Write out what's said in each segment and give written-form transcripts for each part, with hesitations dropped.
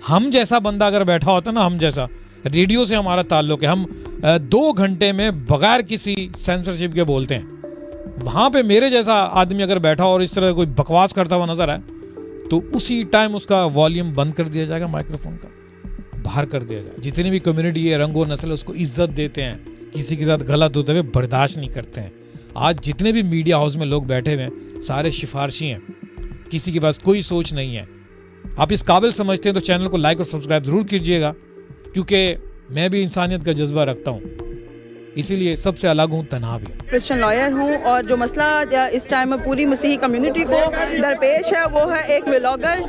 ہم جیسا بندہ اگر بیٹھا ہوتا نا, ہم جیسا, ریڈیو سے ہمارا تعلق ہے, ہم 2 گھنٹے میں بغیر کسی سینسرشپ کے بولتے ہیں. وہاں پہ میرے جیسا آدمی اگر بیٹھا اور اس طرح کوئی بکواس کرتا ہوا نظر آئے تو اسی ٹائم اس کا والیوم بند کر دیا جائے گا, مائکرو فون کا باہر کر دیا جائے گا. جتنی بھی کمیونٹی ہے, رنگ و نسل, اس کو عزت دیتے ہیں, کسی کے ساتھ غلط ہوتے ہوئے برداشت نہیں کرتے ہیں. آج جتنے بھی میڈیا ہاؤس میں لوگ بیٹھے ہوئے ہیں سارے سفارشی ہیں, کسی کے پاس کوئی سوچ نہیں ہے. آپ اس قابل سمجھتے ہیں تو چینل کو لائک اور سبسکرائب ضرور کیجیے گا, کیونکہ میں بھی انسانیت کا جذبہ رکھتا ہوں, اسی لیے سب سے الگ ہوں, تنہا بھی. کرسچن لائر ہوں, اور جو مسئلہ اس ٹائم میں پوری مسیحی کمیونٹی کو درپیش ہے وہ ہے ایک ولاگر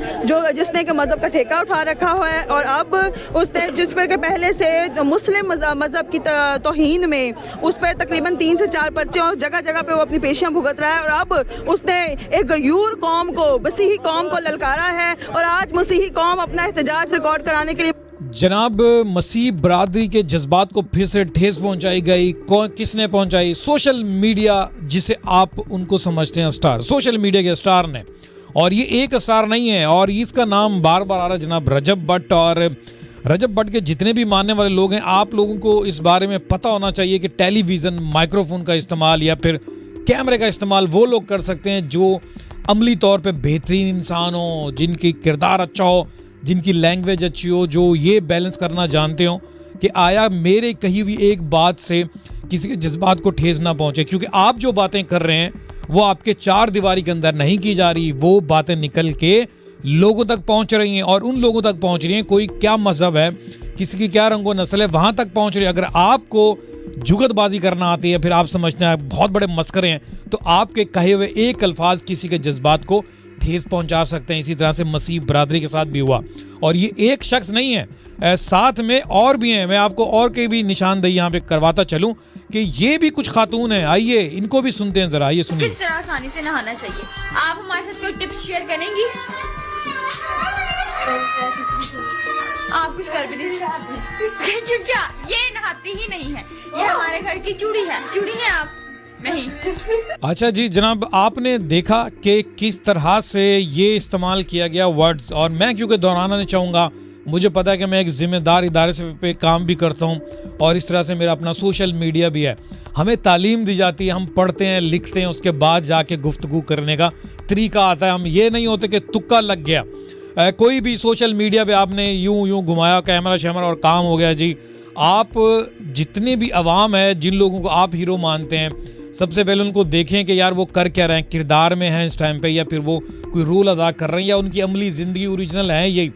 جس نے کہ مذہب کا ٹھیکہ اٹھا رکھا ہوا ہے, اور اب اس نے جس پہ کہ پہلے سے مسلم مذہب کی توہین میں اس پہ تقریباً 3 سے 4 پرچے اور جگہ جگہ پہ وہ اپنی پیشیاں بھگت رہا ہے, اور اب اس نے ایک غیور قوم کو, مسیحی قوم کو للکارا ہے, اور آج مسیحی قوم اپنا احتجاج ریکارڈ کرانے کے لیے. جناب, مسیح برادری کے جذبات کو پھر سے ٹھیس پہنچائی گئی. کس نے پہنچائی؟ سوشل میڈیا, جسے آپ ان کو سمجھتے ہیں سٹار, سوشل میڈیا کے سٹار نے. اور یہ ایک سٹار نہیں ہے, اور اس کا نام بار بار آ رہا ہے, جناب رجب بٹ. اور رجب بٹ کے جتنے بھی ماننے والے لوگ ہیں, آپ لوگوں کو اس بارے میں پتہ ہونا چاہیے کہ ٹیلی ویژن, مائکرو فون کا استعمال یا پھر کیمرے کا استعمال وہ لوگ کر سکتے ہیں جو عملی طور پہ بہترین انسان ہوں, جن کی کردار اچھا ہو, جن کی لینگویج اچھی ہو, جو یہ بیلنس کرنا جانتے ہوں کہ آیا میرے کہی ہوئی ایک بات سے کسی کے جذبات کو ٹھیس نہ پہنچے. کیونکہ آپ جو باتیں کر رہے ہیں وہ آپ کے 4 دیواری کے اندر نہیں کی جا رہی, وہ باتیں نکل کے لوگوں تک پہنچ رہی ہیں, اور ان لوگوں تک پہنچ رہی ہیں کوئی کیا مذہب ہے, کسی کی کیا رنگ و نسل ہے, وہاں تک پہنچ رہی ہے. اگر آپ کو جگت بازی کرنا آتی ہے, پھر آپ سمجھتے ہیں بہت بڑے مسخرے ہیں, تو آپ کے کہے ہوئے ایک الفاظ کسی کے جذبات کو ٹھیس پہنچا سکتے ہیں. اسی طرح سے مسیح برادری کے ساتھ بھی ہوا, اور یہ ایک شخص نہیں ہے, ساتھ میں اور بھی ہیں. میں آپ کو اور کے بھی نشاندہی یہاں پہ کرواتا چلوں کہ یہ بھی کچھ خاتون ہیں. آئیے ان کو بھی سنتے ہیں ذرا, آئیے سنیے. کس طرح آسانی سے نہانا چاہیے, آپ ہمارے ساتھ کوئی ٹپس شیئر کریں گی؟ آپ کچھ کر بھی نہیں سکتے, کیا یہ نہاتی ہی نہیں ہے, یہ ہمارے گھر کی چوڑی ہے, چوڑی ہے آپ نہیں. اچھا جی جناب, آپ نے دیکھا کہ کس طرح سے یہ استعمال کیا گیا ورڈز, اور میں کیونکہ دہرانا نہیں چاہوں گا, مجھے پتا ہے کہ میں ایک ذمہ دار ادارے سے پہ کام بھی کرتا ہوں, اور اس طرح سے میرا اپنا سوشل میڈیا بھی ہے. ہمیں تعلیم دی جاتی ہے, ہم پڑھتے ہیں, لکھتے ہیں, اس کے بعد جا کے گفتگو کرنے کا طریقہ آتا ہے. ہم یہ نہیں ہوتے کہ تکا لگ گیا, کوئی بھی سوشل میڈیا پہ آپ نے یوں گھمایا کیمرہ شیمرہ اور کام ہو گیا جی. آپ جتنے بھی عوام ہے, جن لوگوں کو آپ ہیرو مانتے ہیں, سب سے پہلے ان کو دیکھیں کہ یار وہ کر کیا رہے ہیں, کردار میں ہیں اس ٹائم پہ, یا پھر وہ کوئی رول ادا کر رہے ہیں, یا ان کی عملی زندگی اوریجنل ہے یہی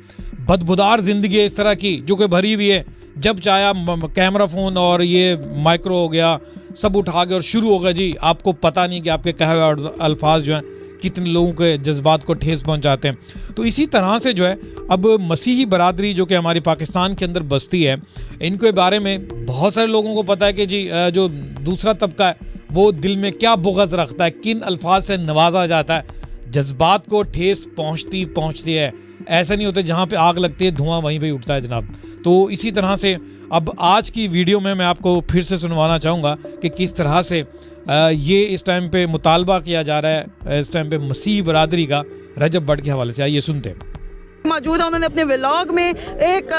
بدبودار زندگی ہے اس طرح کی جو کہ بھری ہوئی ہے. جب چاہیا کیمرہ فون اور یہ مائکرو ہو گیا, سب اٹھا گیا اور شروع ہو گیا جی. آپ کو پتہ نہیں کہ آپ کے کہے ہوئے الفاظ جو ہیں کتنے لوگوں کے جذبات کو ٹھیس پہنچاتے ہیں. تو اسی طرح سے جو ہے اب مسیحی برادری جو کہ ہماری پاکستان کے اندر بستی ہے, ان کے بارے میں بہت سارے لوگوں کو پتہ ہے کہ جی جو دوسرا طبقہ ہے وہ دل میں کیا بغض رکھتا ہے, کن الفاظ سے نوازا جاتا ہے. جذبات کو ٹھیس پہنچتی ہے. ایسا نہیں ہوتا جہاں پہ آگ لگتی ہے دھواں وہیں پہ اٹھتا ہے جناب. تو اسی طرح سے اب آج کی ویڈیو میں آپ کو پھر سے سنوانا چاہوں گا کہ کس طرح سے یہ اس ٹائم پہ مطالبہ کیا جا رہا ہے اس ٹائم پہ مسیحی برادری کا, رجب بٹ کے حوالے سے. آئیے سنتے ہیں. موجود ہے, انہوں نے اپنے ولاگ میں ایک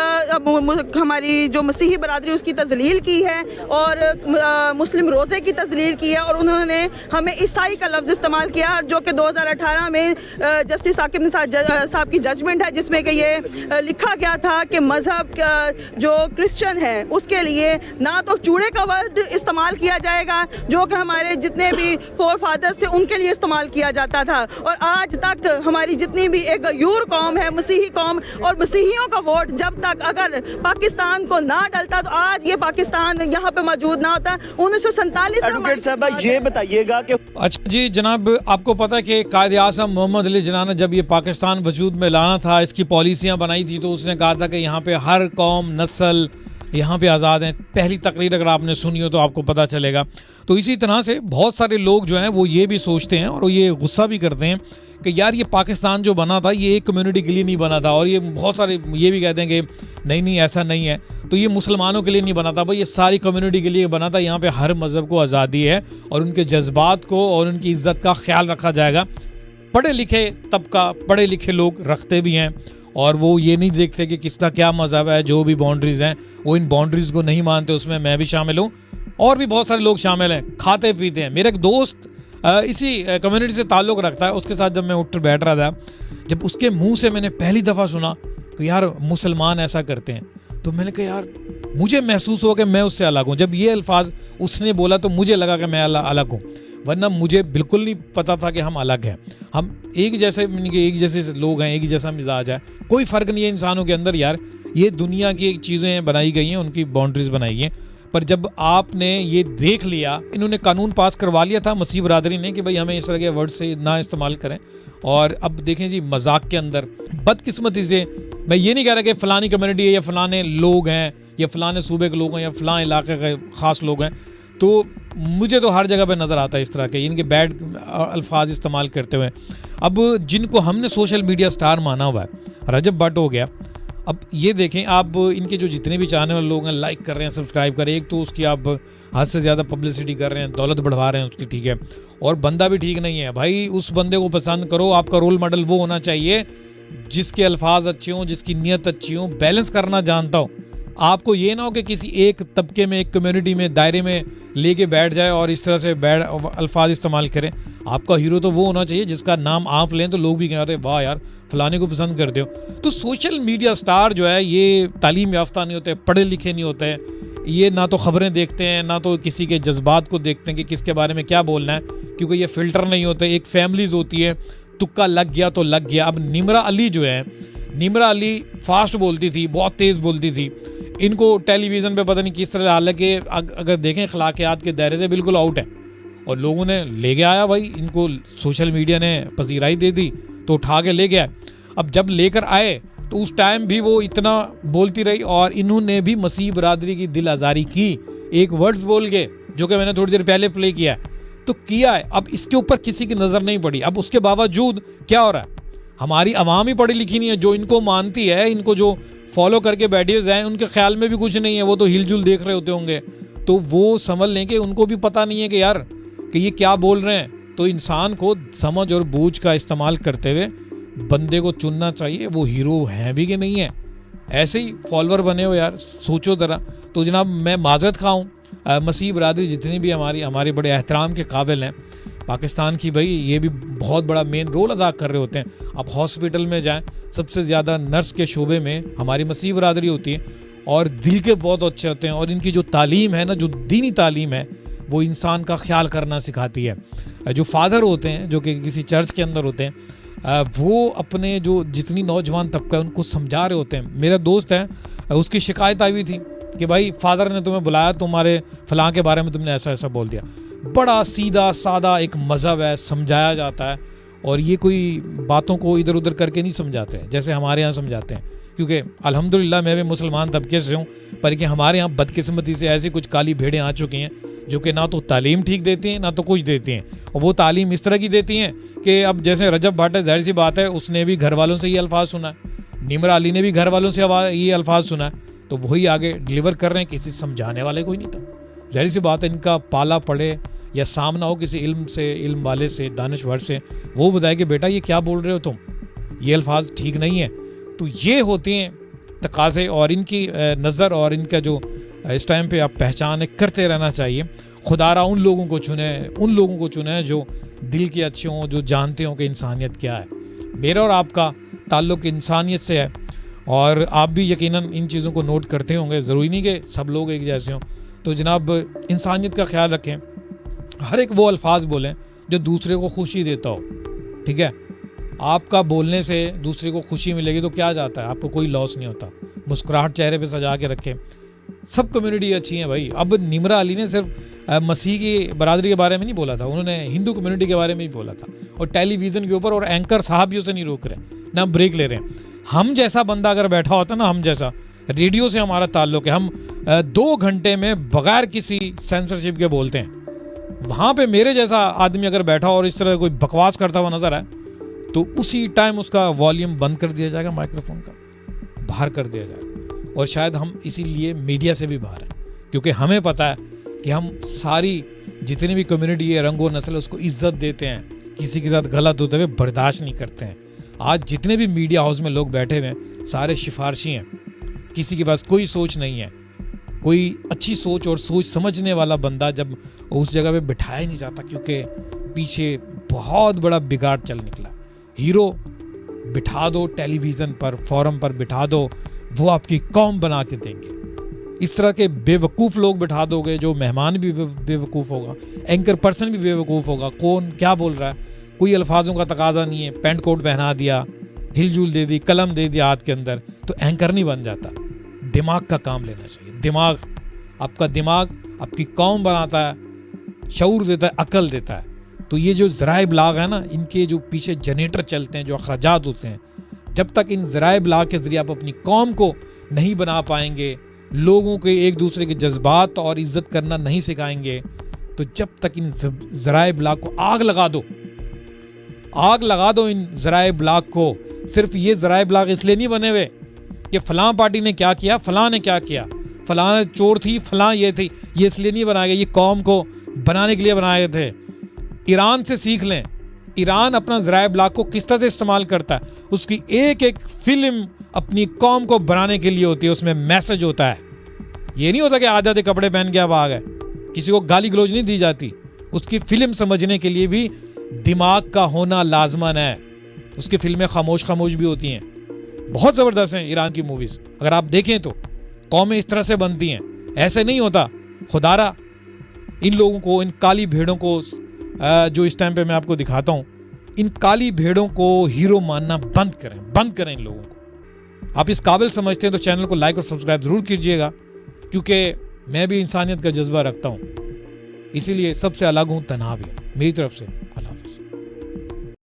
ہماری جو مسیحی برادری اس کی تذلیل کی ہے, اور مسلم روزے کی تذلیل کی ہے, اور انہوں نے ہمیں عیسائی کا لفظ استعمال کیا, جو کہ 2018 میں جسٹس ثاقب نثار صاحب کی ججمنٹ ہے, جس میں کہ یہ لکھا گیا تھا کہ مذہب جو کرسچن ہے اس کے لیے نہ تو چوڑے کا ورڈ استعمال کیا جائے گا جو کہ ہمارے جتنے بھی فور فادرز تھے ان کے لیے استعمال کیا جاتا تھا, اور آج تک ہماری جتنی بھی ایک غیور قوم ہے, مسیحی قوم, اور مسیحیوں کا ووٹ جب تک اگر پاکستان کو نہ ڈلتا تو آج یہ پاکستان یہاں پہ موجود نہ ہوتا. 1947 ایڈوکیٹ صاحبہ یہ بتائیے گا کہ اچھا جی جناب, آپ کو پتہ ہے کہ قائد اعظم محمد علی جناح نے جب یہ پاکستان وجود میں لانا تھا, اس کی پالیسیاں بنائی تھی, تو اس نے کہا تھا کہ یہاں پہ ہر قوم نسل یہاں پہ آزاد ہیں. پہلی تقریر اگر آپ نے سنی ہو تو آپ کو پتہ چلے گا. تو اسی طرح سے بہت سارے لوگ جو ہیں وہ یہ بھی سوچتے ہیں اور یہ غصہ بھی کرتے ہیں کہ یار یہ پاکستان جو بنا تھا یہ ایک کمیونٹی کے لیے نہیں بنا تھا, اور یہ بہت سارے یہ بھی کہتے ہیں کہ نہیں ایسا نہیں ہے, تو یہ مسلمانوں کے لیے نہیں بنا تھا بھائی, یہ ساری کمیونٹی کے لیے بنا تھا. یہاں پہ ہر مذہب کو آزادی ہے اور ان کے جذبات کو اور ان کی عزت کا خیال رکھا جائے گا. پڑھے لکھے طبقہ, پڑھے لکھے لوگ رکھتے بھی ہیں, اور وہ یہ نہیں دیکھتے کہ کس کا کیا مذہب ہے. جو بھی باؤنڈریز ہیں وہ ان باؤنڈریز کو نہیں مانتے, اس میں میں بھی شامل ہوں اور بھی بہت سارے لوگ شامل ہیں, کھاتے پیتے ہیں. میرا ایک دوست اسی کمیونٹی سے تعلق رکھتا ہے, اس کے ساتھ جب میں اٹھ بیٹھ رہا تھا, جب اس کے منہ سے میں نے پہلی دفعہ سنا کہ یار مسلمان ایسا کرتے ہیں, تو میں نے کہا یار مجھے محسوس ہوا کہ میں اس سے الگ ہوں. جب یہ الفاظ اس نے بولا تو مجھے لگا کہ میں الگ ہوں, ورنہ مجھے بالکل نہیں پتا تھا کہ ہم الگ ہیں. ہم ایک جیسے لوگ ہیں, ایک ہی جیسا مزاج ہے, کوئی فرق نہیں ہے انسانوں کے اندر. یار یہ دنیا کی چیزیں بنائی گئی ہیں, ان کی باؤنڈریز بنائی ہیں. پر جب آپ نے یہ دیکھ لیا, انہوں نے قانون پاس کروا لیا تھا مسیح برادری نے کہ بھائی ہمیں اس طرح کے ورڈ سے نہ استعمال کریں. اور اب دیکھیں جی مذاق کے اندر بدقسمتی سے, میں یہ نہیں کہہ رہا کہ فلانی کمیونٹی ہے یا فلانے لوگ ہیں یا فلانے صوبے کے لوگ ہیں یا فلاں علاقے کے خاص لوگ ہیں, تو مجھے تو ہر جگہ پہ نظر آتا ہے اس طرح کے ان کے بیڈ الفاظ استعمال کرتے ہوئے. اب جن کو ہم نے سوشل میڈیا سٹار مانا ہوا ہے, رجب بٹ ہو گیا, اب یہ دیکھیں آپ ان کے جو جتنے بھی چاہنے والے لوگ ہیں لائک کر رہے ہیں, سبسکرائب کر رہے ہیں, ایک تو اس کی آپ حد سے زیادہ پبلسٹی کر رہے ہیں, دولت بڑھوا رہے ہیں اس کی, ٹھیک ہے, اور بندہ بھی ٹھیک نہیں ہے. بھائی اس بندے کو پسند کرو, آپ کا رول ماڈل وہ ہونا چاہیے جس کے الفاظ اچھے ہوں, جس کی نیت اچھی ہوں, بیلنس کرنا جانتا ہو. آپ کو یہ نہ ہو کہ کسی ایک طبقے میں, ایک کمیونٹی میں, دائرے میں لے کے بیٹھ جائے اور اس طرح سے الفاظ استعمال کریں. آپ کا ہیرو تو وہ ہونا چاہیے جس کا نام آپ لیں تو لوگ بھی کہہ رہے واہ یار فلانے کو پسند کرتے ہو. تو سوشل میڈیا سٹار جو ہے یہ تعلیم یافتہ نہیں ہوتے, پڑھے لکھے نہیں ہوتے, یہ نہ تو خبریں دیکھتے ہیں نہ تو کسی کے جذبات کو دیکھتے ہیں کہ کس کے بارے میں کیا بولنا ہے, کیونکہ یہ فلٹر نہیں ہوتے. ایک فیملیز ہوتی ہے, تکا لگ گیا تو لگ گیا. اب نمرا علی جو ہے, نمرا علی فاسٹ بولتی تھی, بہت تیز بولتی تھی, ان کو ٹیلی ویژن پہ پتہ نہیں کس طرح, حالانکہ اگر دیکھیں اخلاقیات کے دائرے سے بالکل آؤٹ ہے, اور لوگوں نے لے کے آیا بھائی, ان کو سوشل میڈیا نے پذیرائی دے دی تو اٹھا کے لے گیا. اب جب لے کر آئے تو اس ٹائم بھی وہ اتنا بولتی رہی, اور انہوں نے بھی مسیح برادری کی دل آزاری کی ایک ورڈز بول کے, جو کہ میں نے تھوڑی دیر پہلے پلے کیا تو کیا ہے. اب اس کے اوپر کسی کی نظر نہیں پڑی. اب اس کے باوجود کیا ہو رہا ہے, ہماری عوام ہی پڑھی لکھی نہیں ہے, جو ان کو مانتی ہے, ان کو جو فالو کر کے بیٹھے ہوئے ہیں, ان کے خیال میں بھی کچھ نہیں ہے, وہ تو ہل جل دیکھ رہے ہوتے ہوں گے, تو وہ سمجھ لیں کہ ان کو بھی پتہ نہیں ہے کہ یار کہ یہ کیا بول رہے ہیں. تو انسان کو سمجھ اور بوجھ کا استعمال کرتے ہوئے بندے کو چننا چاہیے, وہ ہیرو ہیں بھی کہ نہیں ہے. ایسے ہی فالوور بنے ہو یار, سوچو ذرا. تو جناب میں معذرت خواہ ہوں, مسیح برادری جتنی بھی ہمارے بڑے احترام کے قابل ہیں پاکستان کی, بھائی یہ بھی بہت بڑا مین رول ادا کر رہے ہوتے ہیں. اب ہاسپٹل میں جائیں, سب سے زیادہ نرس کے شعبے میں ہماری مسیح برادری ہوتی ہے, اور دل کے بہت اچھے ہوتے ہیں, اور ان کی جو تعلیم ہے نا, جو دینی تعلیم ہے, وہ انسان کا خیال کرنا سکھاتی ہے. جو فادر ہوتے ہیں جو کہ کسی چرچ کے اندر ہوتے ہیں, وہ اپنے جو جتنی نوجوان طبقہ ہے ان کو سمجھا رہے ہوتے ہیں. میرا دوست ہے, اس کی شکایت آئی ہوئی تھی کہ بھائی فادر نے تمہیں بلایا, تمہارے فلاں کے بارے میں تم نے ایسا ایسا بول دیا. بڑا سیدھا سادہ ایک مذہب ہے, سمجھایا جاتا ہے, اور یہ کوئی باتوں کو ادھر ادھر کر کے نہیں سمجھاتے جیسے ہمارے یہاں سمجھاتے ہیں. کیونکہ الحمدللہ میں بھی مسلمان طبقے سے ہوں, پر کہ ہمارے یہاں بدقسمتی سے ایسی کچھ کالی بھیڑیں آ چکی ہیں جو کہ نہ تو تعلیم ٹھیک دیتی ہیں نہ تو کچھ دیتی ہیں. اور وہ تعلیم اس طرح کی دیتی ہیں کہ اب جیسے رجب بھٹ ہے, ظاہر سی بات ہے اس نے بھی گھر والوں سے یہ الفاظ سنا ہے, نمرا علی نے بھی گھر والوں سے یہ الفاظ سنا ہے, تو وہی آگے ڈلیور کر رہے ہیں. کسی سمجھانے والے کوئی نہیں تھا. ظاہر سی بات ہے ان کا پالا پڑے یا سامنا ہو کسی علم والے سے, دانشور سے, وہ بتائے کہ بیٹا یہ کیا بول رہے ہو تم, یہ الفاظ ٹھیک نہیں ہے. تو یہ ہوتے ہیں تقاضے, اور ان کی نظر اور ان کا جو اس ٹائم پہ آپ پہچان کرتے رہنا چاہیے. خدا را ان لوگوں کو چنیں جو دل کے اچھے ہوں, جو جانتے ہوں کہ انسانیت کیا ہے. میرا اور آپ کا تعلق انسانیت سے ہے, اور آپ بھی یقیناً ان چیزوں کو نوٹ کرتے ہوں گے. ضروری نہیں کہ سب لوگ ایک جیسے ہوں. تو جناب انسانیت کا خیال رکھیں, ہر ایک وہ الفاظ بولیں جو دوسرے کو خوشی دیتا ہو, ٹھیک ہے. آپ کا بولنے سے دوسرے کو خوشی ملے گی تو کیا جاتا ہے, آپ کو کوئی لاس نہیں ہوتا. مسکراہٹ چہرے پہ سجا کے رکھیں. سب کمیونٹی اچھی ہیں بھائی. اب نمرا علی نے صرف مسیح کی برادری کے بارے میں نہیں بولا تھا, انہوں نے ہندو کمیونٹی کے بارے میں بھی بولا تھا, اور ٹیلی ویژن کے اوپر, اور اینکر صاحب بھی اسے نہیں روک رہے, نہ بریک لے رہے ہیں. ہم جیسا بندہ اگر بیٹھا ہوتا نا, ہم جیسا, ریڈیو سے ہمارا تعلق ہے, ہم 2 گھنٹے میں بغیر کسی سینسرشپ کے بولتے ہیں. وہاں پہ میرے جیسا آدمی اگر بیٹھا اور اس طرح کوئی بکواس کرتا ہوا نظر آئے تو اسی ٹائم اس کا والیوم بند کر دیا جائے گا, مائکروفون کا باہر کر دیا جائے گا. اور شاید ہم اسی لیے میڈیا سے بھی باہر ہیں, کیونکہ ہمیں پتہ ہے کہ ہم ساری جتنی بھی کمیونٹی ہے, رنگ و نسل, اس کو عزت دیتے ہیں, کسی کے ساتھ غلط ہوتے ہوئے برداشت نہیں کرتے ہیں. آج جتنے بھی میڈیا ہاؤس میں لوگ بیٹھے ہوئے ہیں سارے سفارشی ہیں, کسی کے پاس کوئی سوچ نہیں ہے. کوئی اچھی سوچ اور سوچ سمجھنے والا بندہ جب اس جگہ پہ بٹھایا ہی نہیں جاتا, کیونکہ پیچھے بہت بڑا بگاڑ چل نکلا. ہیرو بٹھا دو ٹیلی ویژن پر, فورم پر بٹھا دو, وہ آپ کی قوم بنا کے دیں گے. اس طرح کے بے وقوف لوگ بٹھا دو گے, جو مہمان بھی بے وقوف ہوگا, اینکر پرسن بھی بے وقوف ہوگا. کون کیا بول رہا ہے, کوئی الفاظوں کا تقاضا نہیں ہے, پینٹ کوٹ پہنا دیا, ہل جل دے دی, قلم دے دیا ہاتھ کے اندر, تو اینکر نہیں بن جاتا. دماغ کا کام لینا چاہیے. دماغ, آپ کا دماغ آپ کی قوم بناتا ہے, شعور دیتا ہے, عقل دیتا ہے. تو یہ جو ذرائع ابلاغ ہے نا, ان کے جو پیچھے جنریٹر چلتے ہیں, جو اخراجات ہوتے ہیں, جب تک ان ذرائع ابلاغ کے ذریعے آپ اپنی قوم کو نہیں بنا پائیں گے, لوگوں کے ایک دوسرے کے جذبات اور عزت کرنا نہیں سکھائیں گے, تو جب تک ان ذرائع ابلاغ کو آگ لگا دو ان ذرائع ابلاغ کو. صرف یہ ذرائع ابلاغ اس لیے نہیں بنے ہوئے کہ فلاں پارٹی نے کیا کیا, فلاں نے کیا کیا, فلاں چور تھی, فلاں یہ تھی, یہ اس لیے نہیں بنائے گئے, یہ قوم کو بنانے کے لیے بنائے تھے. ایران سے سیکھ لیں. ایران اپنا ذرائع ابلاغ کو کس طرح سے استعمال کرتا ہے. اس کی ایک ایک فلم اپنی قوم کو بنانے کے لیے ہوتی ہے, اس میں میسج ہوتا ہے. یہ نہیں ہوتا کہ آدھے کپڑے پہن کے اب آ گئے, کسی کو گالی گلوچ نہیں دی جاتی. اس کی فلم سمجھنے کے لیے بھی دماغ کا ہونا لازمن ہے. اس کی فلمیں خاموش بھی ہوتی ہیں, بہت زبردست ہیں ایران کی موویز. اگر آپ دیکھیں تو قومیں اس طرح سے بنتی ہیں, ایسے نہیں ہوتا. خدارا ان لوگوں کو, ان کالی بھیڑوں کو, جو اس ٹائم پہ میں آپ کو دکھاتا ہوں, ان کالی بھیڑوں کو ہیرو ماننا بند کریں ان لوگوں کو. آپ اس قابل سمجھتے ہیں تو چینل کو لائک اور سبسکرائب ضرور کیجئے گا, کیونکہ میں بھی انسانیت کا جذبہ رکھتا ہوں, اسی لیے سب سے الگ ہوں, تنہا بھی. میری طرف سے